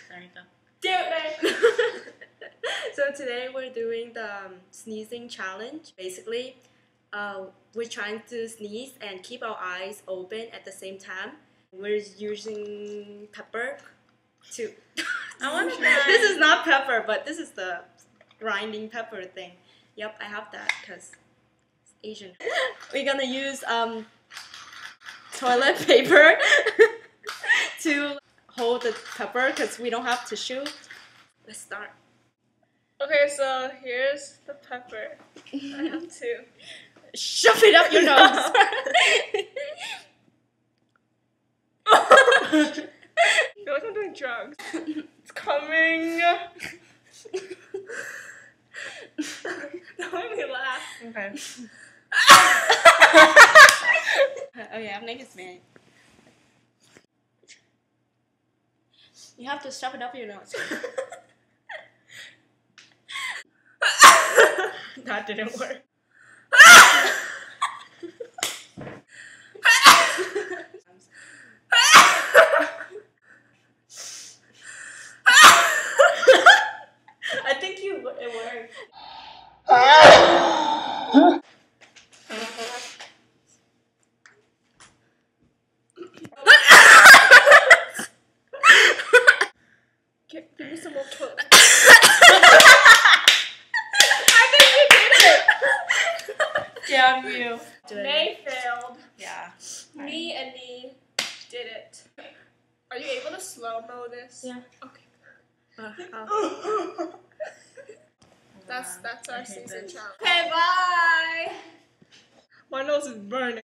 There you go. Do it! So today we're doing the sneezing challenge. Basically, we're trying to sneeze and keep our eyes open at the same time. We're using pepper to... I want to This is not pepper, but this is the grinding pepper thing. Yep, I have that because it's Asian. We're gonna use toilet paper to hold the pepper because we don't have tissue. Let's start. Okay, so here's the pepper. I have two. Shove it up your nose. I feel like I'm doing drugs. It's coming. Don't make me laugh. Okay. Okay, I'm making Spanish. You have to shove it up your nose. That didn't work. I think it worked. Give me some more toilet. I think you did it! Damn you. May failed. Yeah. Me and me did it. Are you able to slow-mo this? Yeah. Okay. Oh. That's I our hate season this. challenge. Okay, bye! My nose is burning.